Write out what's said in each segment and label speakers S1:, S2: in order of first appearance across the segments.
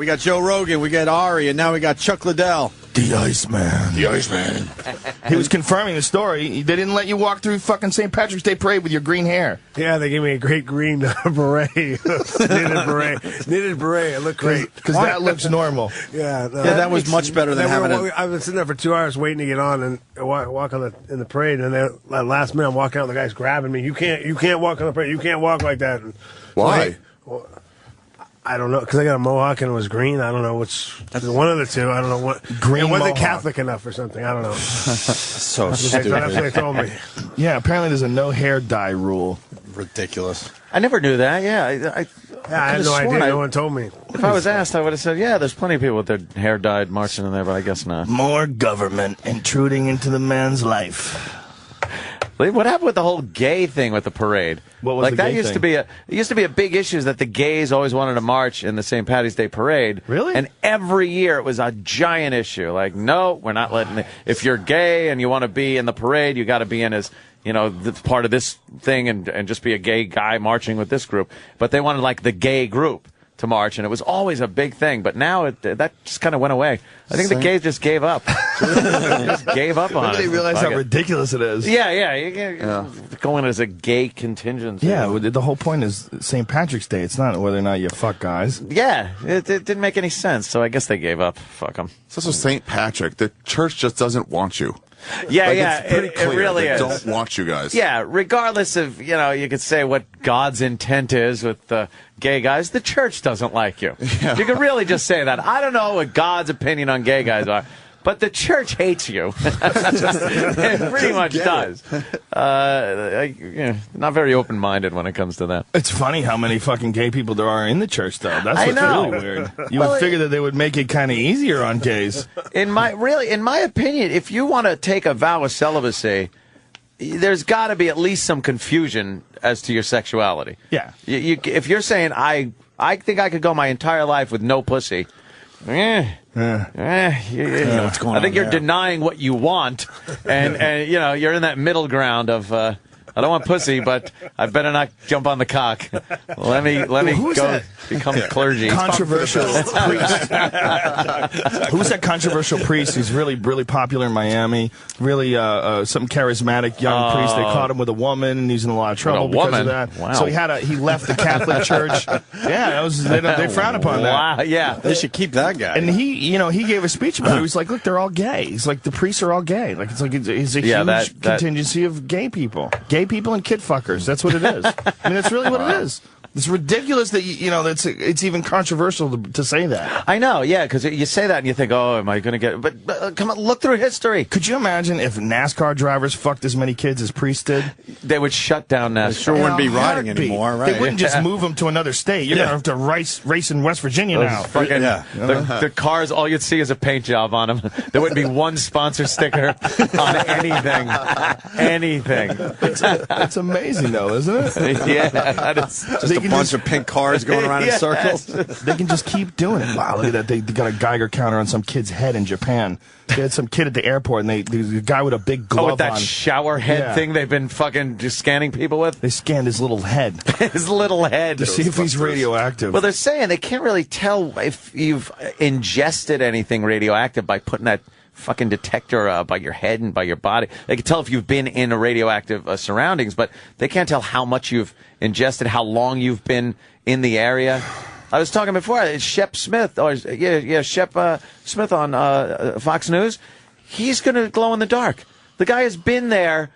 S1: We got Joe Rogan, we got Ari, and now we got Chuck Liddell.
S2: The Iceman.
S1: The Iceman.
S2: He was confirming the story. They didn't let you walk through fucking St. Patrick's Day parade with your green hair.
S3: Yeah, they gave me a great green beret. Knitted beret. It looked great.
S2: Because that looks normal.
S3: Yeah,
S1: that was much better than having it.
S3: I've been sitting there for 2 hours waiting to get on and walk on in the parade, and then at last minute I'm walking out and the guy's grabbing me. You can't walk on the parade. You can't walk like that. And,
S4: why?
S3: Well, I don't know, because I got a mohawk and it was green. I don't know which. One of the two. I don't know what.
S2: Green
S3: it wasn't
S2: mohawk.
S3: Catholic enough or something. I don't know.
S1: So stupid.
S3: That's what they told me.
S2: Yeah, apparently there's a no hair dye rule.
S1: Ridiculous.
S5: I never knew that. Yeah,
S3: I had no idea. No one told me.
S5: If I was asked, I would have said, yeah, there's plenty of people with their hair dyed marching in there, but I guess not.
S2: More government intruding into the man's life.
S5: What happened with the whole gay thing with the parade?
S2: What was
S5: like
S2: the
S5: that
S2: gay
S5: used
S2: thing?
S5: to be it used to be a big issue is that the gays always wanted to march in the St. Patty's Day parade.
S2: Really?
S5: And every year it was a giant issue. Like, no, we're not letting if you're gay and you want to be in the parade, you got to be in as part of this thing and just be a gay guy marching with this group. But they wanted like the gay group to march, and it was always a big thing. But now that just kind of went away. I think the gays just gave up. Just gave up on it.
S2: They realize how ridiculous it is.
S5: Yeah. You go in as a gay contingency.
S2: Yeah, the whole point is St. Patrick's Day. It's not whether or not you fuck guys.
S5: Yeah, it didn't make any sense, so I guess they gave up. Fuck them.
S4: It's also St. Patrick. The church just doesn't want you.
S5: Yeah,
S4: It's pretty clear
S5: it really
S4: they
S5: is.
S4: don't want you guys.
S5: Yeah, regardless of, you could say what God's intent is with the gay guys, the church doesn't like you. Yeah. You could really just say that. I don't know what God's opinion on gay guys are, but the church hates you. It pretty much does. Not very open-minded when it comes to that.
S2: It's funny how many fucking gay people there are in the church, though. That's
S5: I
S2: what's
S5: know.
S2: really weird. You would figure that they would make it kind of easier on gays.
S5: In my opinion, if you want to take a vow of celibacy, there's got to be at least some confusion as to your sexuality.
S2: Yeah.
S5: If you're saying I think I could go my entire life with no pussy.
S1: What's going on
S5: I think you're
S1: there?
S5: denying what you want, and you're in that middle ground of I don't want pussy, but I better not jump on the cock. Let me
S2: who's
S5: go
S2: that?
S5: become clergy.
S2: Controversial priest. Who's that controversial priest who's really, really popular in Miami? Really, some charismatic young priest. They caught him with a woman, and he's in a lot of trouble because of that.
S5: Wow.
S2: So he left the Catholic Church. Yeah, they frown upon that.
S5: Wow, yeah.
S1: They should keep that guy.
S2: And he gave a speech about it. He was like, "Look, they're all gay." He's like, "The priests are all gay. Like it's a huge contingency of gay people, gay people and kid fuckers. That's what it is. I mean, that's really what it is. It's ridiculous that it's even controversial to say that.
S5: I know, yeah, because you say that and you think, oh, am I going to get? But come on, look through history.
S2: Could you imagine if NASCAR drivers fucked as many kids as priests did?
S5: They would shut down NASCAR.
S1: They sure wouldn't be riding anymore, right?
S2: They wouldn't just move them to another state. You're gonna have to race in West Virginia now.
S5: The cars, all you'd see is a paint job on them. There wouldn't be one sponsor sticker on anything.
S2: It's amazing, though, isn't it?
S5: Yeah, that is.
S1: Just a bunch of pink cars going around in circles.
S2: They can just keep doing it. Wow, look at that. They got a Geiger counter on some kid's head in Japan. They had some kid at the airport, and there's a guy with a big glove
S5: with that
S2: on.
S5: shower head thing they've been fucking just scanning people with?
S2: They scanned his little head.
S5: His little head.
S2: To see if he's radioactive.
S5: Well, they're saying they can't really tell if you've ingested anything radioactive by putting that fucking detector by your head and by your body. They can tell if you've been in a radioactive surroundings, but they can't tell how much you've ingested, how long you've been in the area. I was talking before, Shep Smith, Shep Smith on Fox News. He's going to glow in the dark. The guy has been there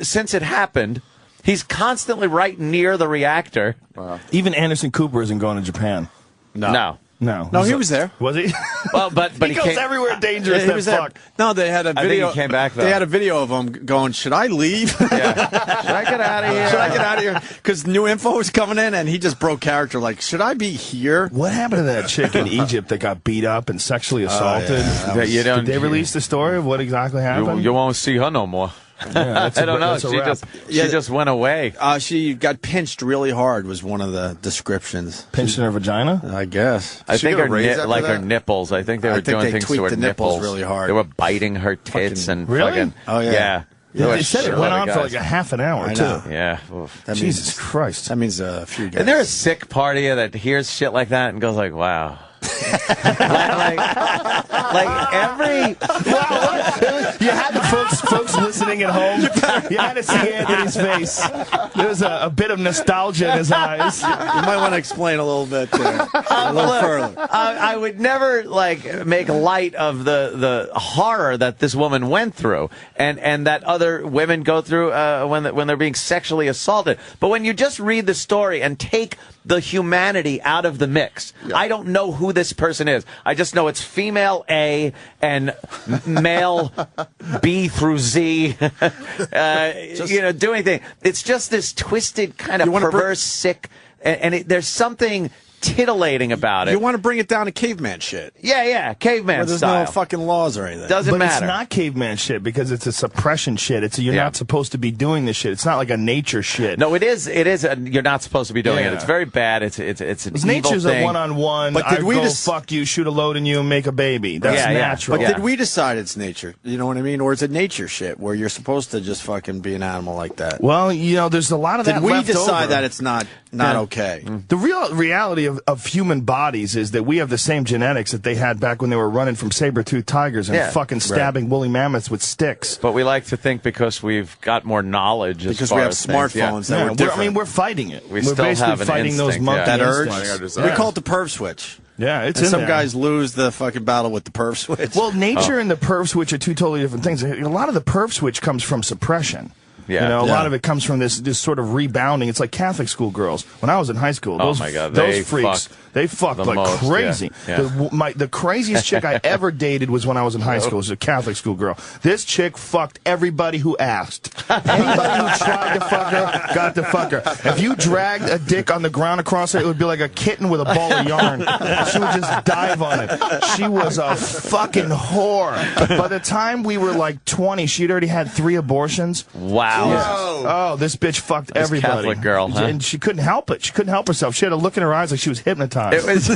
S5: since it happened. He's constantly right near the reactor.
S2: Wow. Even Anderson Cooper isn't going to Japan.
S5: No.
S1: No, he was there.
S2: Was he?
S5: Well, but
S2: he goes everywhere dangerous.
S1: He was there. No, they had a video.
S5: I think he came back, though.
S1: They had a video of him going, "Should I leave?
S5: Yeah. Should I get out of here?
S1: Should I get out of here?" Because new info was coming in, and he just broke character. Like, should I be here?
S2: What happened to that chick in Egypt that got beat up and sexually assaulted? Did they release the story of what exactly happened?
S5: You won't see her no more.
S2: Yeah,
S5: I don't know. She just went away.
S1: She got pinched really hard was one of the descriptions.
S2: Pinched in her vagina?
S1: I guess.
S5: I think her nipples. I think they were doing things to her nipples
S1: really hard.
S5: They were biting her tits and
S2: really?
S5: fucking.
S1: Oh yeah.
S2: They said it went on for like a half an hour too.
S5: Yeah.
S2: Jesus Christ.
S1: That means a few guys.
S5: And there's a sick part of you that hears shit like that and goes like, wow. like every.
S2: You had the folks listening at home. You had to see Anthony's face. There was a bit of nostalgia in his eyes.
S1: You might want to explain a little bit a little further.
S5: I would never make light of the horror that this woman went through, and that other women go through when they're being sexually assaulted. But when you just read the story and take the humanity out of the mix, I don't know who this person is. I just know it's female A and male B through Z. Doing things. It's just this twisted kind of perverse, sick, and there's something titillating about it.
S1: You want to bring it down to caveman shit.
S5: Yeah, caveman
S1: where there's
S5: style.
S1: no fucking laws or anything.
S5: Doesn't matter.
S2: But it's not caveman shit because it's a suppression shit. You're not supposed to be doing this shit. It's not like a nature shit.
S5: No, it is. You're not supposed to be doing it. It's very bad. It's an evil
S2: nature's
S5: thing.
S2: a one-on-one.
S1: But did we just
S2: fuck you, shoot a load in you, and make a baby? That's natural.
S1: But did we decide it's nature? You know what I mean? Or is it nature shit where you're supposed to just fucking be an animal like that?
S2: Well, there's a lot of that.
S1: Did we
S2: left
S1: decide
S2: over.
S1: that it's not okay?
S2: The real reality of human bodies is that we have the same genetics that they had back when they were running from saber-toothed tigers and fucking stabbing woolly mammoths with sticks.
S5: But we like to think because we've got more knowledge,
S1: because we have smartphones that we're different.
S2: we're fighting it.
S5: We're
S2: still
S5: basically
S2: have fighting those monkey
S1: that urge.
S2: instincts.
S1: We call it the perv switch.
S2: Yeah, it's
S1: and
S2: in
S1: some
S2: there.
S1: guys lose the fucking battle with the perv switch.
S2: Well, nature and the perv switch are two totally different things. A lot of the perv switch comes from suppression.
S5: Yeah.
S2: A lot of it comes from this sort of rebounding. It's like Catholic school girls. When I was in high school, those freaks, they fucked like most, crazy.
S5: Yeah.
S2: The craziest chick I ever dated was when I was in high school. It was a Catholic school girl. This chick fucked everybody who asked. Anybody who tried to fuck her got to fuck her. If you dragged a dick on the ground across her, it would be like a kitten with a ball of yarn. She would just dive on it. She was a fucking whore. By the time we were like 20, she'd already had 3 abortions.
S5: Wow.
S2: Oh, this bitch fucked everybody.
S5: Catholic girl, huh?
S2: And she couldn't help it. She couldn't help herself. She had a look in her eyes like she was hypnotized.
S5: It was,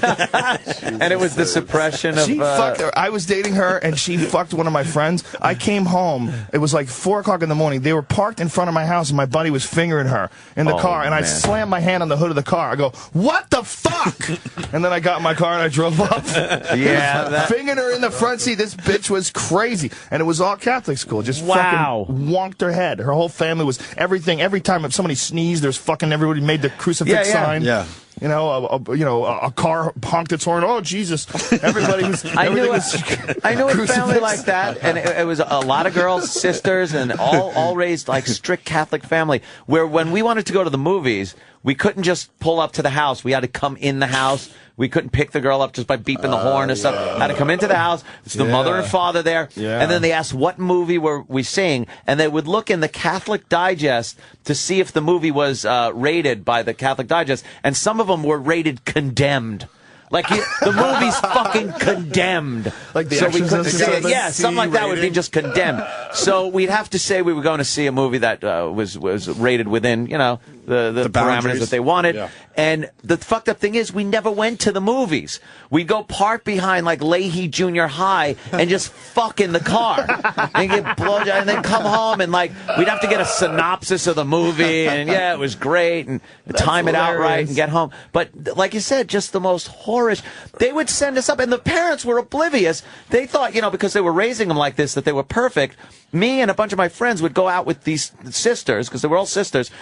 S5: and it was the suppression of.
S2: She fucked her. I was dating her, and she fucked one of my friends. I came home. It was like 4 o'clock in the morning. They were parked in front of my house, and my buddy was fingering her in the car. And I slammed my hand on the hood of the car. I go, "What the fuck?" And then I got in my car and I drove off. Fingered her in the front seat. This bitch was crazy, and it was all Catholic school. Just fucking wonked her head. Her whole family was everything. Every time if somebody sneezed, there's fucking everybody made the crucifix sign.
S1: Yeah.
S2: A car honked its horn. Oh, Jesus. Everybody was...
S5: I knew a family like that, and it was a lot of girls, sisters, and all raised like strict Catholic family, where when we wanted to go to the movies, we couldn't just pull up to the house. We had to come in the house. We couldn't pick the girl up just by beeping the horn and stuff. Had to come into the house. It's the mother and father there. Yeah. And then they asked what movie were we seeing, and they would look in the Catholic Digest to see if the movie was rated by the Catholic Digest, and some of them were rated condemned. Like the movie's fucking condemned.
S2: Like the Exorcist or something?
S5: Yeah, something like that would be just condemned. So we'd have to say we were going to see a movie that was rated within, the parameters that they wanted. Yeah. And the fucked up thing is we never went to the movies. We'd go park behind like Leahy Junior High and just fuck in the car and get blowjob, and then come home and like we'd have to get a synopsis of the movie and it was great and time it out right and get home. But like you said, just the most whorish. They would send us up, and the parents were oblivious. They thought, because they were raising them like this, that they were perfect. Me and a bunch of my friends would go out with these sisters, because they were all sisters,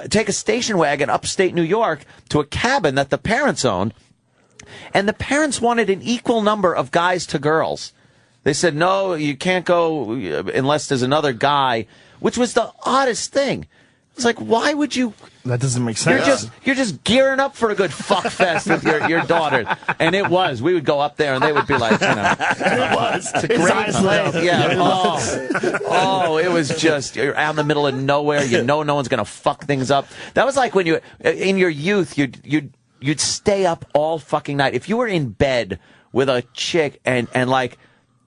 S5: take a station wagon upstate New York to a cabin that the parents owned, and the parents wanted an equal number of guys to girls. They said, no, you can't go unless there's another guy, which was the oddest thing. It's like, why would you...
S2: That doesn't make sense.
S5: You're just gearing up for a good fuck fest with your daughter. And it was. We would go up there, and they would be like,
S2: It was.
S5: It's a great place. Yeah. Oh, it was just, you're out in the middle of nowhere. No one's going to fuck things up. That was like when you, in your youth, you'd stay up all fucking night. If you were in bed with a chick and like,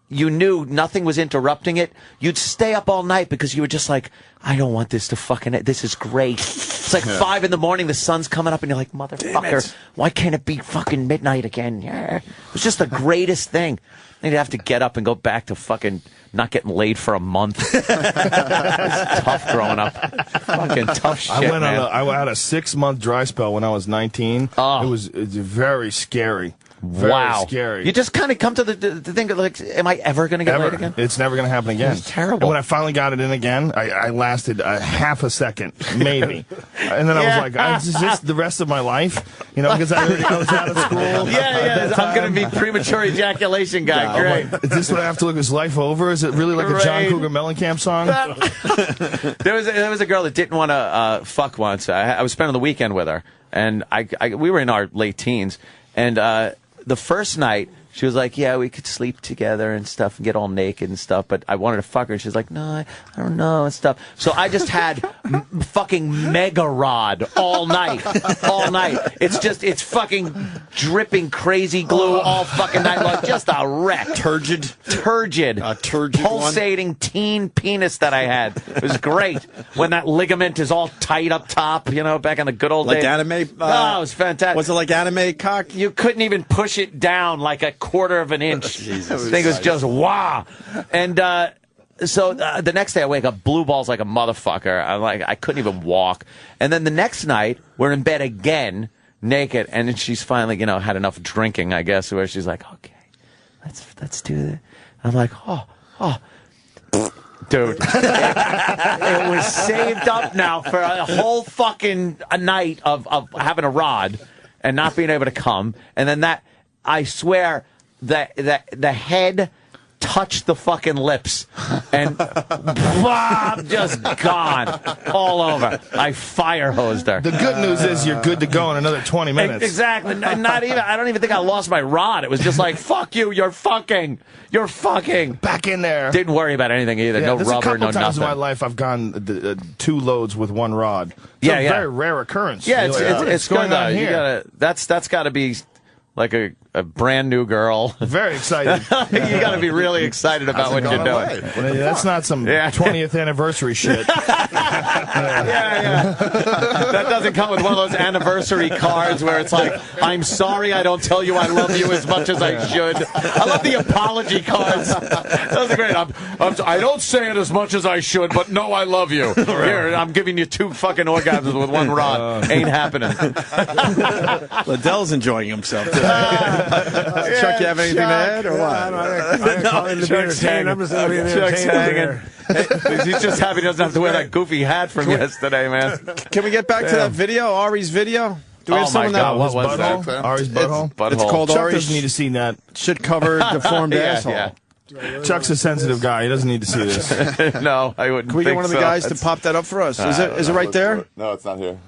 S5: you knew nothing was interrupting it, you'd stay up all night because you were just like, I don't want this to fucking... This is great. It's like 5 in the morning, the sun's coming up, and you're like, motherfucker, why can't it be fucking midnight again? Yeah. It was just the greatest thing. Then you'd have to get up and go back to fucking not getting laid for a month. It's tough growing up. Fucking tough shit,
S2: I had a 6-month dry spell when I was 19.
S5: Oh.
S2: It was very scary.
S5: Wow.
S2: Scary.
S5: You just kind of come to the thing of like, am I ever going to get laid again?
S2: It's never going to happen again.
S5: It's terrible.
S2: And when I finally got it in again, I lasted a half a second, maybe. And then I was like, is this the rest of my life? You know, because I was out of school.
S5: Yeah. I'm going to be premature ejaculation guy. Great.
S2: Like, is this what I have to look? Is life over? Is it really like a John Cougar Mellencamp song?
S5: There was a girl that didn't want to fuck once. I was spending the weekend with her, and we were in our late teens, and the first night, she was like, yeah, we could sleep together and stuff and get all naked and stuff, but I wanted to fuck her, and she's like, no, I don't know and stuff. So I just had fucking mega rod all night. All night. It's fucking dripping crazy glue all fucking night long. Just a wreck.
S1: Turgid.
S5: Pulsating teen penis that I had. It was great. When that ligament is all tight up top, you know, back in the good old days.
S1: Like anime?
S5: Oh, it was fantastic.
S1: Was it like anime cock?
S5: You couldn't even push it down like a quarter of an inch.
S1: Jesus.
S5: I think it was just wow. And so the next day I wake up blue balls like a motherfucker. I'm like, I couldn't even walk. And then the next night we're in bed again, naked, and then she's finally, you know, had enough drinking, I guess, where she's like, okay, let's do this. I'm like, oh. Dude, it was saved up now for a whole fucking night of having a rod and not being able to come. And then that, I swear, the head touched the fucking lips, and I'm just gone all over. I fire hosed her.
S2: The good news is you're good to go in another 20 minutes.
S5: Exactly. Not even. I don't even think I lost my rod. It was just like, fuck you. You're fucking.
S2: Back in there.
S5: Didn't worry about anything either.
S2: Yeah,
S5: no
S2: there's
S5: rubber,
S2: a couple
S5: no
S2: times
S5: nothing.
S2: in my life I've gone 2 loads with 1 rod. It's a very rare occurrence.
S5: Yeah,
S2: You're
S5: it's
S2: going
S5: good
S2: on
S5: though.
S2: here.
S5: That's got to be like a brand new girl.
S2: Very excited.
S5: You got to be really excited about what you're doing.
S2: Well, that's not some 20th anniversary shit.
S5: Yeah. That doesn't come with one of those anniversary cards where it's like, I'm sorry I don't tell you I love you as much as I should. I love the apology cards. Those are great. I don't say it as much as I should, but no, I love you. Here, I'm giving you 2 fucking orgasms with 1 rod. Ain't happening.
S1: Liddell's enjoying himself today. Chuck, you have anything to add or what?
S3: Chuck's hanging.
S5: Chuck's hanging. He's just happy he doesn't have to wear that goofy hat from yesterday, man.
S1: Can we get back to that video, Ari's video? Do we have someone that
S5: what was
S2: butthole?
S5: that?
S2: Ari's butthole?
S1: It's called
S2: Chuck
S1: Ari's
S2: doesn't need to see that.
S1: shit covered deformed asshole.
S5: Yeah.
S2: Chuck's a sensitive guy. He doesn't need to see this.
S5: No, I wouldn't.
S1: Can we get one of the guys to pop that up for us? Is it right there?
S4: No, it's not here.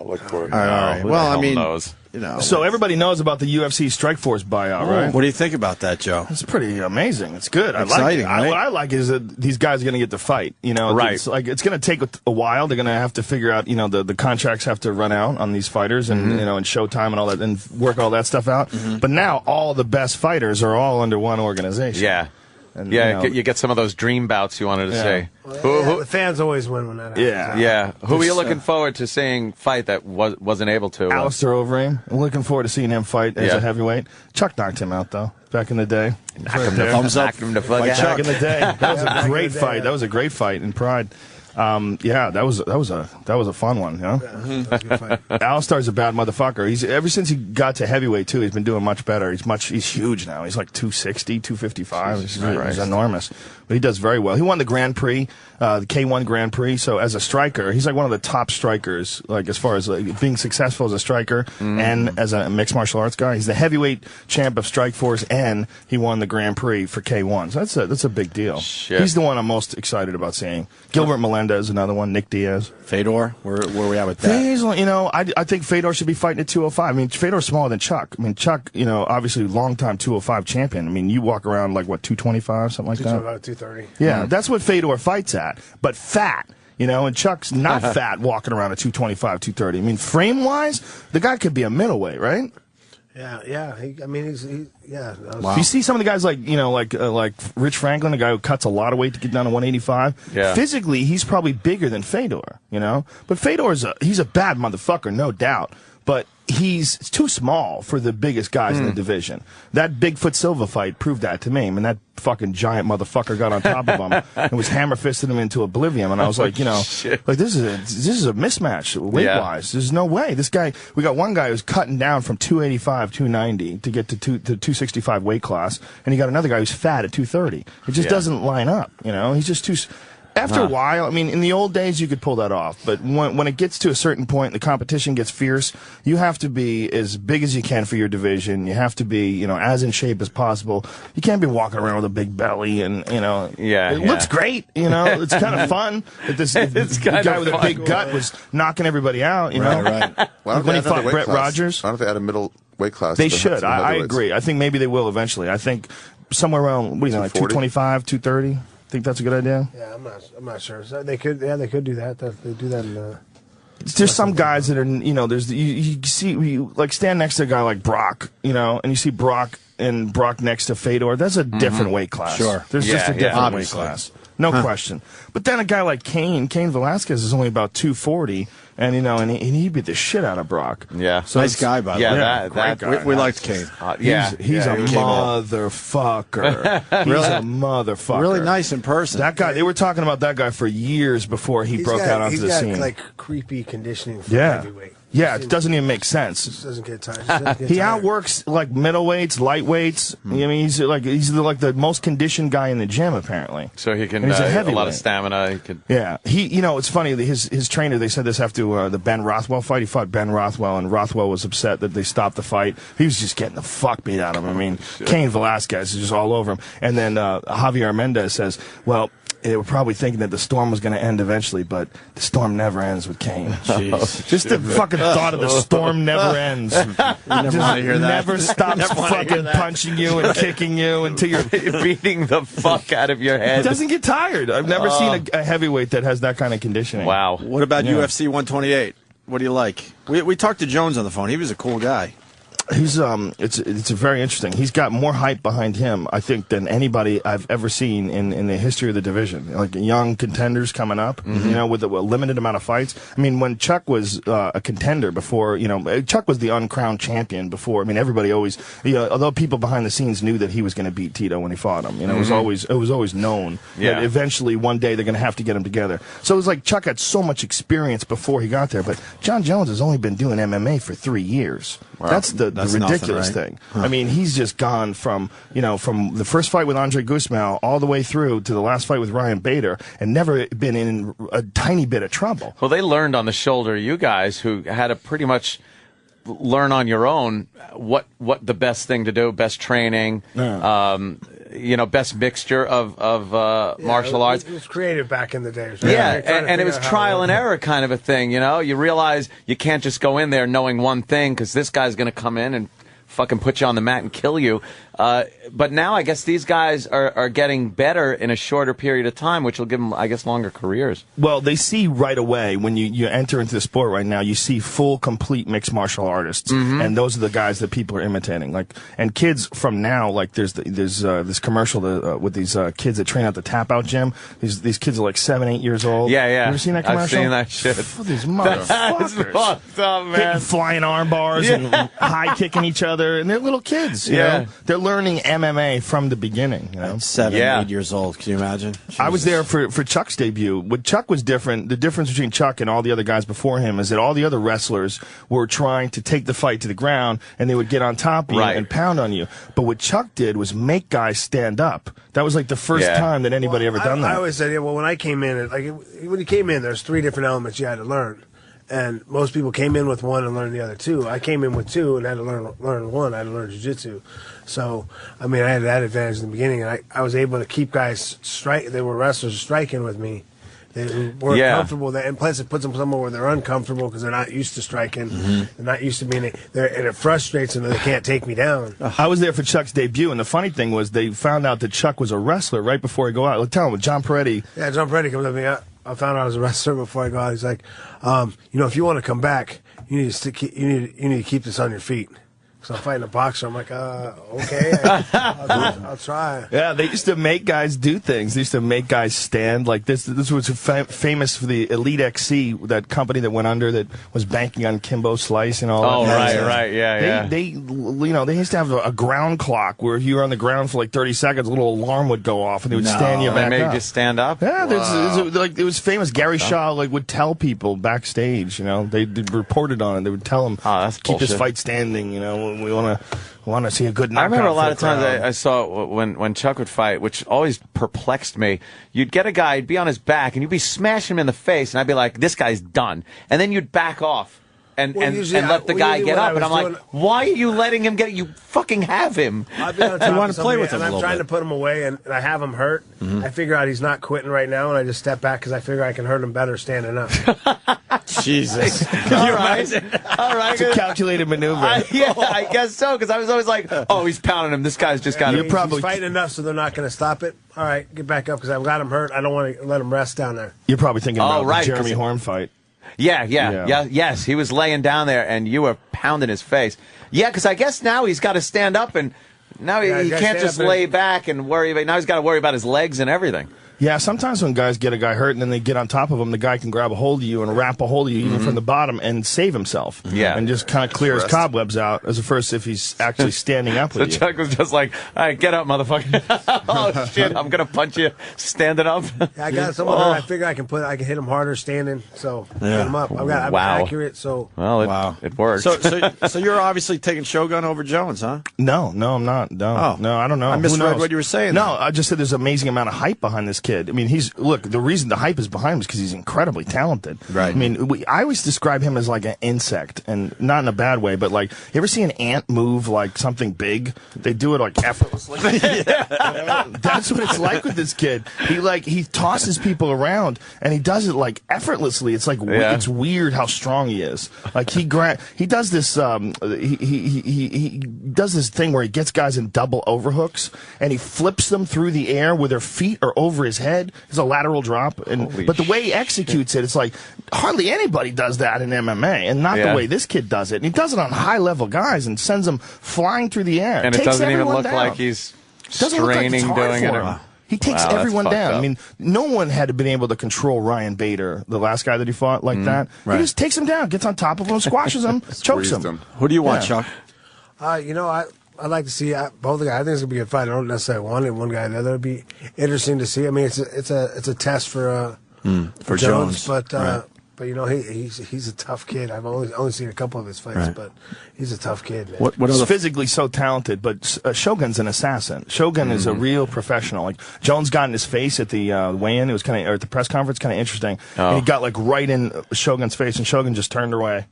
S4: I'll look for it.
S1: All right. Well, I mean,
S5: knows?
S1: you know.
S2: So everybody knows about the UFC Strikeforce buyout, right?
S1: What do you think about that, Joe?
S2: It's pretty amazing. It's good.
S1: Exciting,
S2: I like it.
S1: right?
S2: What I like is that these guys are going to get to fight. You know,
S5: Right.
S2: It's like it's going to take a while. They're going to have to figure out. You know, the contracts have to run out on these fighters, and you know, and Showtime and all that, and work all that stuff out. But now all the best fighters are all under one organization.
S5: Yeah.
S2: And,
S5: Yeah,
S2: you know,
S5: you get some of those dream bouts you wanted to say.
S3: The fans always win when that happens.
S2: Yeah.
S5: Who are you looking forward to seeing fight that wasn't able to?
S2: Alistair Overeem. I'm looking forward to seeing him fight as a heavyweight. Chuck knocked him out though back in the day.
S1: Thumbs up.
S5: Knock him the fuck
S1: Like
S5: out.
S1: Chuck.
S2: Back in the day. That was a great
S3: the day,
S2: fight.
S3: yeah.
S2: That was a great fight in Pride. That was a fun one, you know? Alistar's a bad motherfucker. Ever since he got to heavyweight too, he's been doing much better. He's huge now. He's like 260, 255. He's enormous. But he does very well. He won the Grand Prix, the K1 Grand Prix. So as a striker, he's like one of the top strikers, like as far as like, being successful as a striker and as a mixed martial arts guy. He's the heavyweight champ of Strikeforce, and he won the Grand Prix for K1. So that's a big deal.
S5: Shit.
S2: He's the one I'm most excited about seeing. Gilbert Melendez, another one. Nick Diaz.
S1: Fedor, where we at with that?
S2: You know, I think Fedor should be fighting at 205. I mean, Fedor's smaller than Chuck. I mean, Chuck, you know, obviously longtime 205 champion. I mean, you walk around like, what, 225, something like that?
S3: 230.
S2: Yeah, that's what Fedor fights at, but fat. You know, and Chuck's not fat walking around at 225, 230. I mean, frame-wise, the guy could be a middleweight, right?
S3: Yeah. He's
S2: Wow. You see some of the guys like Rich Franklin, a guy who cuts a lot of weight to get down to 185.
S5: Yeah.
S2: Physically, he's probably bigger than Fedor, you know? But he's a bad motherfucker, no doubt. but he's too small for the biggest guys in the division. That Bigfoot Silva fight proved that to me. I mean, that fucking giant motherfucker got on top of him and was hammer-fisting him into oblivion. And I was like, you know, like this is a mismatch weight-wise. There's no way. This guy, we got one guy who's cutting down from 285, 290 to get to 265 weight class, and you got another guy who's fat at 230. It just doesn't line up, you know? He's just too... After a while, I mean, in the old days, you could pull that off. But when it gets to a certain point, the competition gets fierce, you have to be as big as you can for your division. You have to be, you know, as in shape as possible. You can't be walking around with a big belly and, you know. It looks great, you know. It's kind of fun that this guy with a big gut was knocking everybody out, you know.
S4: Right. Well,
S2: when he fought Brett Rogers.
S4: I don't know if they add a middle weight class.
S2: They should. I agree. I think maybe they will eventually. I think somewhere around, what do you know, like 225, 230? Think that's a good idea?
S3: Yeah, I'm not sure. So they could do that. They do that in
S2: there's some guys that are, you know, there's you see like stand next to a guy like Brock, you know, and you see Brock next to Fedor. That's a different weight class.
S1: Sure.
S2: There's just a different weight class. No question. But then a guy like Cain Velasquez is only about 240, and you know, and he beat the shit out of Brock.
S5: Yeah,
S2: so
S1: nice guy, by the way.
S5: Yeah, that guy.
S1: We liked Cain.
S2: He's a motherfucker. He's a motherfucker.
S1: Really nice in person.
S2: That guy. They were talking about that guy for years before he broke out onto the scene.
S3: He's got like creepy conditioning for heavyweight.
S2: Yeah, it doesn't even make sense.
S3: Just doesn't get tired.
S2: He outworks like middleweights, lightweights. I mean, he's like the most conditioned guy in the gym apparently.
S5: So he can
S2: he's a
S5: lot of stamina. He could.
S2: Yeah, you know, it's funny. His trainer. They said this after the Ben Rothwell fight. He fought Ben Rothwell, and Rothwell was upset that they stopped the fight. He was just getting the fuck beat out of him. I mean, Cain Velasquez is just all over him. And then Javier Mendez says, well, they were probably thinking that the storm was going to end eventually, but the storm never ends with Cain.
S1: Jeez.
S2: Just the fucking thought of the storm never ends.
S1: You never want to hear that.
S2: Never stops fucking punching you and kicking you until you're
S5: beating the fuck out of your head.
S2: It doesn't get tired. I've never seen a heavavyweight that has that kind of conditioning.
S5: Wow.
S1: What about UFC 128? What do you like? We talked to Jones on the phone. He was a cool guy.
S2: He's it's very interesting. He's got more hype behind him, I think, than anybody I've ever seen in the history of the division. Like young contenders coming up, you know, with a limited amount of fights. I mean, when Chuck was a contender before, you know, Chuck was the uncrowned champion before. I mean, everybody always, you know, although people behind the scenes knew that he was going to beat Tito when he fought him. You know, it was always known that eventually one day they're going to have to get him together. So it was like Chuck had so much experience before he got there, but John Jones has only been doing MMA for 3 years. Wow. That's the ridiculous
S1: nothing, right?
S2: thing. Huh. I mean, he's just gone from the first fight with Andre Guzmão all the way through to the last fight with Ryan Bader and never been in a tiny bit of trouble.
S5: Well, they learned on the shoulder, you guys, who had to pretty much learn on your own what the best thing to do, best training, you know, best mixture of martial arts.
S3: It was creative back in the day.
S5: So and it was trial and error kind of a thing, you know? You realize you can't just go in there knowing one thing because this guy's going to come in and fucking put you on the mat and kill you. But now I guess these guys are getting better in a shorter period of time, which will give them, I guess, longer careers.
S2: Well, they see right away when you enter into the sport right now, you see full, complete mixed martial artists, and those are the guys that people are imitating. Like, and kids from now, like there's this commercial with these kids that train at the Tap Out gym. These kids are like 7, 8 years old.
S5: Yeah.
S2: You ever seen that commercial?
S5: I've seen that shit.
S2: These motherfuckers.
S5: That's fucked up, man.
S2: Hitting flying arm bars and high kicking each other, and they're little kids. You know? They're learning MMA from the beginning. You know?
S1: 7, 8 years old. Can you imagine? Jesus.
S2: I was there for Chuck's debut. What Chuck was different. The difference between Chuck and all the other guys before him is that all the other wrestlers were trying to take the fight to the ground, and they would get on top of you and pound on you. But what Chuck did was make guys stand up. That was like the first time that anybody ever done that.
S3: I always said, when I came in, when you came in, there's 3 different elements you had to learn. And most people came in with one and learned the other 2. I came in with 2 and had to learn one. I had to learn jiu-jitsu. So, I mean, I had that advantage in the beginning. And I was able to keep guys they were wrestlers striking with me. They weren't comfortable. And plus, it puts them somewhere where they're uncomfortable because they're not used to striking. They're not used to being and it frustrates them that they can't take me down.
S2: I was there for Chuck's debut, and the funny thing was they found out that Chuck was a wrestler right before he go out. Like, tell him, John Peretti.
S3: Yeah, John Peretti comes up to me. I found out I was a wrestler before I go out. He's like, if you want to come back, you need to keep this on your feet. So I'm fighting a boxer. I'm like, okay, I'll try.
S2: Yeah, they used to make guys do things. They used to make guys stand like this. This was famous for the Elite XC, that company that went under that was banking on Kimbo Slice and all that.
S5: Oh, right, yeah.
S2: They used to have a ground clock where if you were on the ground for like 30 seconds, a little alarm would go off and they would stand you back up.
S5: They made you stand up?
S2: Yeah, it was famous. Gary Shaw would tell people backstage, they reported on it. They would tell him, keep this fight standing, we want to see a good knockout.
S5: I remember a lot of times I saw when Chuck would fight, which always perplexed me. You'd get a guy, he'd be on his back, and you'd be smashing him in the face, and I'd be like, this guy's done. And then you'd back off and let the guy get up. And I'm like, why are you letting him get it? You fucking have him.
S3: I've been on top
S1: you want to play with him a little
S3: I'm trying
S1: bit.
S3: to put him away, and I have him hurt. I figure out he's not quitting right now, and I just step back because I figure I can hurt him better standing up.
S1: Jesus. Can you imagine?
S5: All right.
S2: It's a calculated maneuver.
S5: I guess so, because I was always like, oh, he's pounding him. This guy's just got him.
S3: He's fighting enough so they're not going to stop it. All right, get back up because I've got him hurt. I don't want to let him rest down there.
S2: You're probably thinking about the Jeremy Horn fight.
S5: Yes, he was laying down there, and you were pounding his face. Yeah, because I guess now he's got to stand up, and now he can't just lay back and worry about. Now he's got to worry about his legs and everything.
S2: Yeah, sometimes when guys get a guy hurt and then they get on top of him, the guy can grab a hold of you and wrap a hold of you even from the bottom and save himself.
S5: Yeah.
S2: And just kind of clear his cobwebs out as opposed if he's actually standing up with you.
S5: So Chuck was just like, all right, get up, motherfucker. Oh, shit, I'm going to punch you standing up.
S3: Yeah, I got someone hurt. I figure I can hit him harder standing, so get him up. I'm accurate, so.
S5: Well, it worked.
S1: So you're obviously taking Shogun over Jones, huh?
S2: No, I'm not. No, I don't know.
S1: I misread what you were saying.
S2: No, I just said there's an amazing amount of hype behind this kid. I mean, the reason the hype is behind him is because he's incredibly talented.
S1: Right.
S2: I mean, I always describe him as like an insect, and not in a bad way, but like, you ever see an ant move like something big? They do it like effortlessly. That's what it's like with this kid. He tosses people around, and he does it like effortlessly. It's like it's weird how strong he is. Like he does this he does this thing where he gets guys in double overhooks, and he flips them through the air where their feet are over his head. It's a lateral drop, but the way he executes it, it's like hardly anybody does that in MMA, and not the way this kid does it. And he does it on high-level guys and sends them flying through the air.
S5: And it doesn't even look like he's straining doing it.
S2: He takes everyone down. I mean, no one had been able to control Ryan Bader, the last guy that he fought, like that. Right. He just takes him down, gets on top of him, squashes him, chokes him.
S1: Who do you want, Chuck?
S3: I'd like to see both the guys. I think it's gonna be a good fight. I don't necessarily want it one guy or the other. It'd be interesting to see. I mean, it's a test for Jones, but he's a tough kid. I've only seen a couple of his fights, but he's a tough kid, man.
S2: He's physically so talented, but Shogun's an assassin. Shogun is a real professional. Like Jones got in his face at the weigh-in. It was or at the press conference, kind of interesting. And he got like right in Shogun's face, and Shogun just turned away.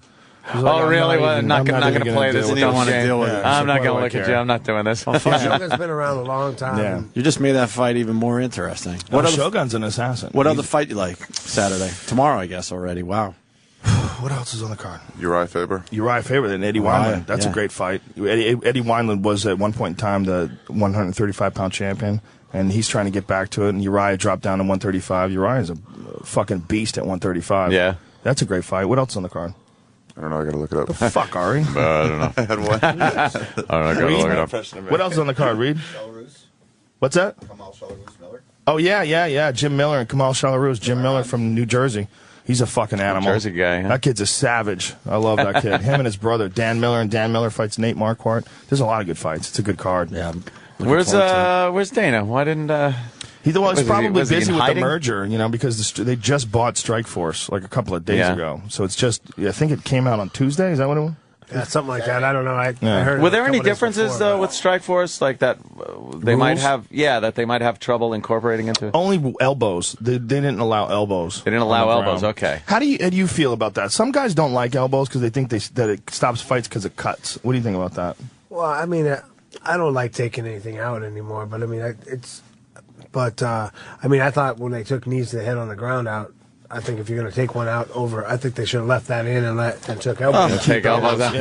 S5: Like, really? I'm not going to play this.
S1: You don't want to deal with it.
S5: I'm not going to look at you. I'm not doing this.
S3: Shogun's been around a long time.
S2: Yeah.
S1: You just made that fight even more interesting.
S2: Shogun's an assassin.
S1: What other fight you like Saturday? Tomorrow, I guess, already. Wow.
S2: What else is on the card?
S4: Uriah Faber
S2: and Eddie Wineland. That's a great fight. Eddie Wineland was at one point in time the 135-pound champion, and he's trying to get back to it, and Uriah dropped down to 135. Uriah is a fucking beast at 135.
S5: Yeah.
S2: That's a great fight. What else is on the card?
S4: I don't know. I got to look it up.
S2: The fuck, Ari?
S4: I don't know. I had one. I don't know. I got to look it up.
S2: What else is on the card, Reed? What's that?
S6: Kamal Shalaroos Miller.
S2: Oh, yeah. Jim Miller and Kamal Shalaroos. Jim Miller from New Jersey. He's a fucking animal.
S5: New Jersey guy, huh?
S2: That kid's a savage. I love that kid. Him and his brother, Dan Miller, and Dan Miller fights Nate Marquardt. There's a lot of good fights. It's a good card.
S1: Yeah.
S5: Where's Dana? Why didn't...
S2: He's probably busy with the merger, because they just bought Strikeforce like a couple of days ago. So it's just, I think it came out on Tuesday. Is that what it was?
S3: Yeah, something like that. I don't know. I heard.
S5: Were there any differences though with Strikeforce, like that they might have? Yeah, that they might have trouble incorporating into.
S2: Only elbows. They didn't allow elbows.
S5: They didn't allow elbows. Okay.
S2: How do you feel about that? Some guys don't like elbows because they think that it stops fights because it cuts. What do you think about that?
S3: Well, I mean, I don't like taking anything out anymore. But I mean, I thought when they took knees to the head on the ground out, I think if you're going to take one out over, I think they should have left that in and took elbows.
S5: Take elbows out.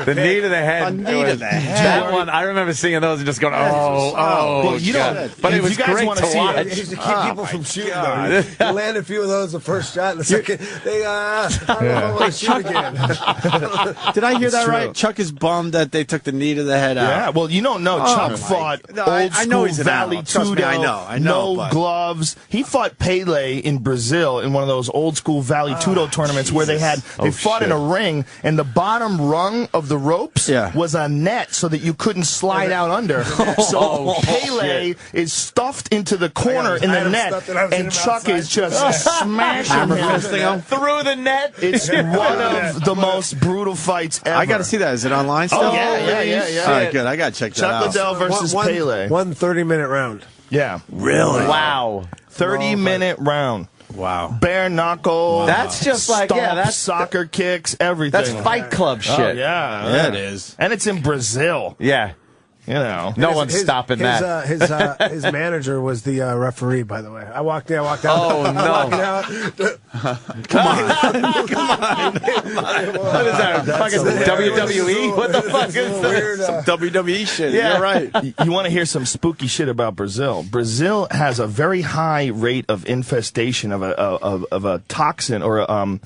S3: The
S5: knee to the head.
S1: A knee to the head.
S5: That one, I remember seeing those and just going, well,
S2: you know,
S5: but it was great to watch.
S3: It used to keep people from shooting. They land a few of those the first shot, and the second, I don't know if I want to shoot again.
S1: Did I hear that right? Chuck is bummed that they took the knee to the head out.
S2: Yeah, well, you don't know. Chuck fought old school Valley Tudo.
S1: I know.
S2: No gloves. He fought Pele in Brazil in one of those old school Valley Tudo tournaments where they fought in a ring, and the bottom rung of the ropes was a net so that you couldn't slide out under. So Pele is stuffed into the corner in the net, and Chuck is just smashing him
S5: through the net.
S2: It's one of the most brutal fights ever.
S1: I got to see that. Is it online still?
S2: Oh, yeah.
S1: All right, good. I got to check that out.
S2: Chuck Liddell versus Pele.
S3: One 30-minute round.
S2: Yeah.
S1: Really?
S5: Wow.
S2: 30-minute round.
S1: Wow.
S2: Bare knuckle.
S5: Wow. That's just like,
S2: that's soccer kicks, everything.
S5: That's Fight Club shit.
S2: Oh, yeah,
S1: it is.
S2: And it's in Brazil.
S5: Yeah.
S2: You know.
S5: No one's stopping that.
S3: His manager was the referee, by the way. I walked in, I walked out.
S5: Oh, no.
S1: Come on.
S5: What is that? Fucking WWE? What the fuck is this?
S1: Some WWE shit.
S5: Yeah.
S1: You're right.
S2: You want to hear some spooky shit about Brazil? Brazil has a very high rate of infestation of a toxin or a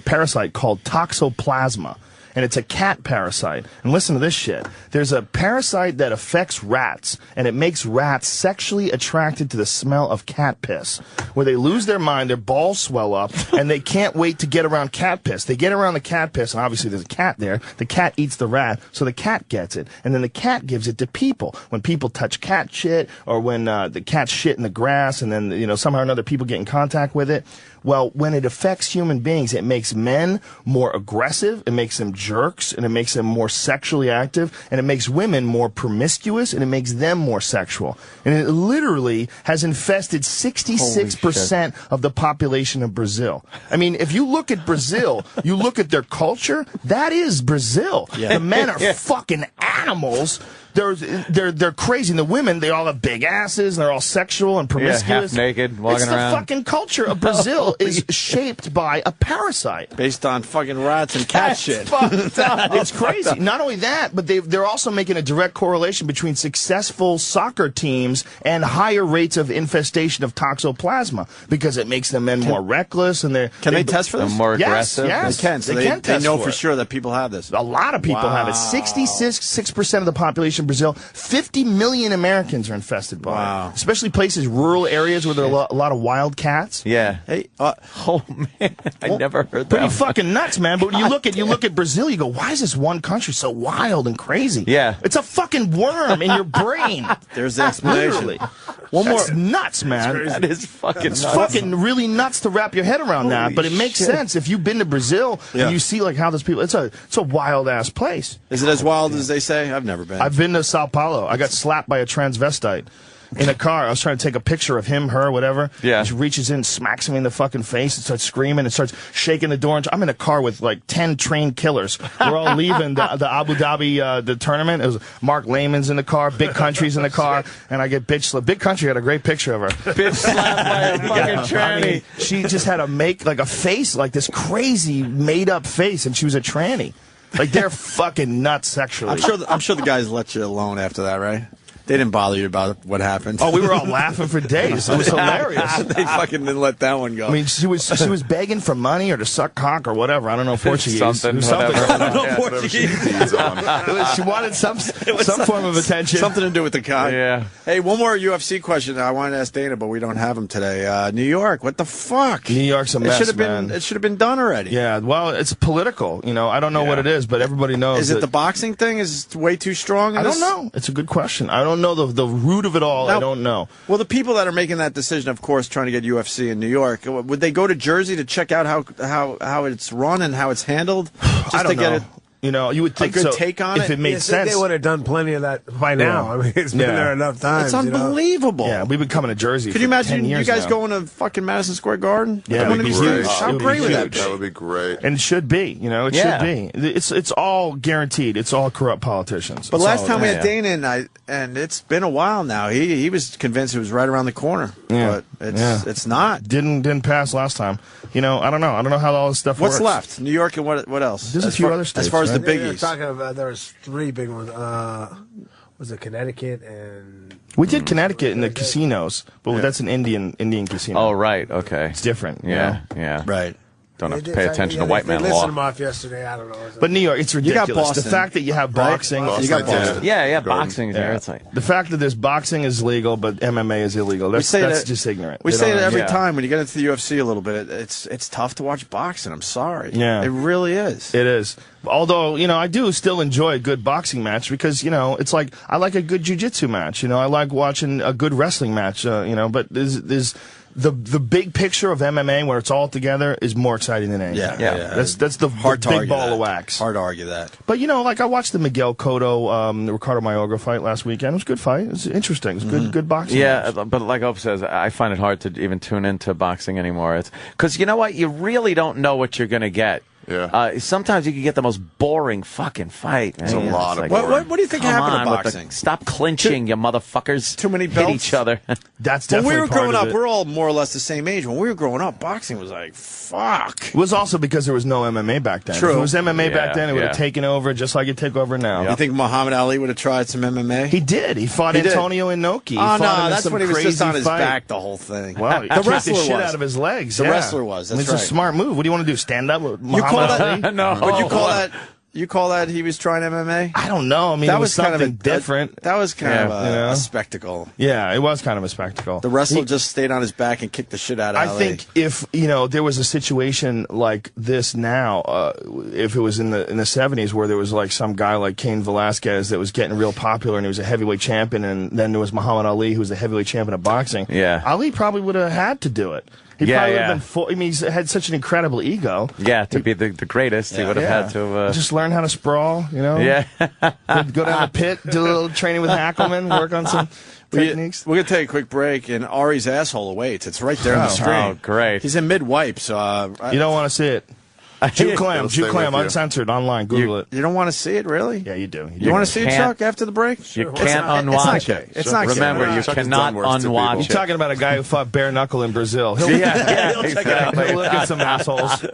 S2: parasite called toxoplasma. And it's a cat parasite. And listen to this shit. There's a parasite that affects rats, and it makes rats sexually attracted to the smell of cat piss, where they lose their mind, their balls swell up, and they can't wait to get around cat piss. They get around the cat piss, and obviously there's a cat there. The cat eats the rat, so the cat gets it. And then the cat gives it to people. When people touch cat shit, or when the cat shit in the grass, and then, somehow or another people get in contact with it. Well, when it affects human beings, it makes men more aggressive, it makes them jerks, and it makes them more sexually active, and it makes women more promiscuous, and it makes them more sexual. And it literally has infested 66% of the population of Brazil. I mean, if you look at Brazil, you look at their culture, that is Brazil. Yeah. The men are fucking animals. They're crazy. And the women, they all have big asses, and they're all sexual and promiscuous.
S5: Half naked, walking
S2: around.
S5: It's
S2: the fucking culture of Brazil is shaped by a parasite.
S1: Based on fucking rats and cat shit.
S2: It's crazy. Not only that, but they're also making a direct correlation between successful soccer teams and higher rates of infestation of toxoplasma, because it makes the men more reckless, and
S1: Can they test for this?
S5: More aggressive?
S2: Yes,
S1: they can. So they know for sure that people have this.
S2: A lot of people have it. 66% of the population in Brazil. 50 million Americans are infested by it. Especially places, rural areas where there are a lot of wild cats.
S5: Yeah.
S1: Hey,
S5: oh man, I never heard that.
S2: Pretty fucking nuts, man. But when you look at Brazil, you go, why is this one country so wild and crazy?
S5: Yeah.
S2: It's a fucking worm in your brain.
S1: There's the explanation.
S2: Literally. That's nuts, man.
S5: That is fucking nuts.
S2: It's fucking really nuts to wrap your head around that, but it makes sense. If you've been to Brazil and you see like how those people, it's a wild ass place.
S1: Is it as wild as they say? I've never been.
S2: I've been to Sao Paulo. I got slapped by a transvestite in a car. I was trying to take a picture of him, her, whatever.
S5: Yeah.
S2: She reaches in, smacks me in the fucking face, and starts screaming and starts shaking the door. I'm in a car with like 10 trained killers. We're all leaving the Abu Dhabi the tournament. It was Mark Lehman's in the car, Big Country's in the car, and I get bitch slapped. Big Country had a great picture of her.
S5: Bitch slapped by a fucking tranny.
S2: I mean, she just had a face, like this crazy made up face, and she was a tranny. Like, they're fucking nuts sexually.
S1: I'm sure the guys let you alone after that, right? They didn't bother you about what happened.
S2: Oh, we were all laughing for days. It was hilarious.
S1: They fucking didn't let that one go.
S2: I mean, she was begging for money or to suck cock or whatever. I don't know Portuguese.
S5: Something.
S1: I don't know Portuguese.
S2: She wanted some form of attention.
S1: Something to do with the cock.
S5: Yeah.
S1: Hey, one more UFC question I wanted to ask Dana, but we don't have him today. New York, what the fuck?
S2: New York's a mess, man.
S1: It should have been done already.
S2: Yeah, well, it's political. I don't know what it is, but everybody knows.
S1: Is it the boxing thing? Is it way too strong?
S2: I don't know. It's a good question. I don't know the root of it all. I don't know.
S1: Well, the people that are making that decision, of course, trying to get UFC in New York, would they go to Jersey to check out how it's run and how it's handled?
S2: I don't know. You know, you would think
S1: a good
S2: so
S1: take on
S2: if it made sense.
S3: They would have done plenty of that by now. I mean, it's been there enough times.
S1: It's unbelievable.
S2: Yeah, we've been coming to Jersey.
S1: Could you imagine
S2: 10 years
S1: you guys
S2: now.
S1: going to fucking Madison Square Garden?
S2: Yeah,
S1: one of these
S2: huge.
S1: things. How great would that be?
S4: That would be great.
S2: And it should be. You know, it should be. It's all guaranteed. It's all corrupt politicians.
S1: But
S2: That's
S1: last
S2: all
S1: time
S2: it
S1: we
S2: is.
S1: had Dana and it's been a while now. He was convinced it was right around the corner.
S2: Yeah.
S1: But it's not.
S2: Didn't pass last time. You know, I don't know. I don't know how all this stuff
S1: What's
S2: works.
S1: left? New York and what else?
S2: There's a few other states.
S1: As far as the
S3: They were
S1: biggies.
S3: talking about there was 3 big ones. Was it Connecticut and?
S2: We did Connecticut in the casinos, but that's an Indian casino.
S5: Oh, right. Okay.
S2: It's different.
S5: Yeah.
S2: You know?
S5: Yeah.
S1: Right.
S5: Don't have to pay attention to white man
S3: They
S5: law.
S3: listed them off yesterday. I don't know.
S2: But New York, it's ridiculous.
S1: You got Boston,
S2: the fact that you have
S1: right?
S2: boxing.
S1: You got Boston.
S5: Yeah, boxing's here. It's like
S2: The fact that there's boxing is legal, but MMA is illegal. That's just ignorant.
S1: We
S2: They
S1: say
S2: don't
S1: that every
S2: understand.
S1: time when you get into the UFC a little bit. It's tough to watch boxing. I'm sorry.
S2: Yeah.
S1: It really is.
S2: It is. Although, you know, I do still enjoy a good boxing match because, you know, it's like I like a good jiu-jitsu match. You know, I like watching a good wrestling match, you know, but there's the big picture of MMA where it's all together is more exciting than anything.
S1: Yeah.
S2: That's the
S1: Hard to
S2: big
S1: argue
S2: ball
S1: that.
S2: of wax.
S1: Hard to argue that.
S2: But, you know, like I watched the Miguel Cotto, Ricardo Mayorga fight last weekend. It was a good fight. It was interesting. It was good boxing.
S5: Yeah,
S2: match.
S5: but like Opie says, I find it hard to even tune into boxing anymore. It's because you know what, you really don't know what you're going to get.
S4: Yeah.
S5: Sometimes you can get the most boring fucking fight.
S4: It's a lot of
S1: What do you think happened to boxing?
S5: Stop clinching, you motherfuckers.
S1: Too many
S5: Hit
S1: belts?
S5: each other.
S2: That's
S1: When
S2: definitely
S1: we were
S2: part
S1: growing
S2: of
S1: up,
S2: it.
S1: we're all more or less the same age. When we were growing up, boxing was like, fuck.
S2: It was also because there was no MMA back then.
S1: True.
S2: If it was MMA back
S5: Yeah,
S2: then, it would have
S5: yeah.
S2: taken over just like it took over now.
S1: You think Muhammad Ali would have tried some MMA?
S2: He did. He fought
S1: He did.
S2: Antonio Inoki. He
S1: Oh,
S2: fought him
S1: no,
S2: in
S1: that's
S2: some
S1: when he was just
S2: crazy
S1: on his
S2: fight.
S1: back the whole thing.
S2: Well, he
S1: the
S2: kicked
S1: wrestler
S2: the shit
S1: was.
S2: out of his legs.
S1: The
S2: yeah.
S1: wrestler was. That's
S2: It's
S1: right.
S2: a smart move. What do you want to do? Stand up with
S1: You
S2: Muhammad
S1: call
S2: Ali?
S1: that?
S5: No.
S1: Would you call that? You call that he was trying MMA?
S2: I don't know. I mean, it was something different.
S1: That was kind of
S2: you know?
S1: a spectacle.
S2: Yeah, it was kind of a spectacle.
S1: The wrestler just stayed on his back and kicked the shit out of
S2: I
S1: Ali.
S2: think if there was a situation like this now, if it was in the 70s where there was like some guy like Cain Velasquez that was getting real popular and he was a heavyweight champion, and then there was Muhammad Ali who was a heavyweight champion of boxing.
S5: Yeah.
S2: Ali probably would have had to do it. He probably would have been I mean, he's had such an incredible ego.
S5: Yeah, to be the greatest, he would have had to.
S2: Just learn how to sprawl, you know?
S5: Yeah.
S2: Go down the pit, do a little training with Hackelman, work on some techniques.
S1: We're going to take a quick break, and Ari's asshole awaits. It's right there on the screen.
S5: Oh, great.
S1: He's in mid-wipe, so...
S2: You don't want to see it. Jew Clam,
S4: It'll stay with you.
S2: uncensored, online. Google it.
S1: You don't want to see it, really?
S2: Yeah, you do.
S1: You want to see it,
S5: can't-
S1: Chuck, after the break?
S5: You can't unwatch it.
S1: It's not good.
S5: Remember, you
S4: Chuck has
S5: cannot
S4: done worse to people.
S5: unwatch
S2: You're
S5: it.
S2: talking about a guy who fought bare knuckle in Brazil. He'll,
S5: Yeah,
S2: he'll check it out.
S5: exactly.
S2: He'll look at some assholes.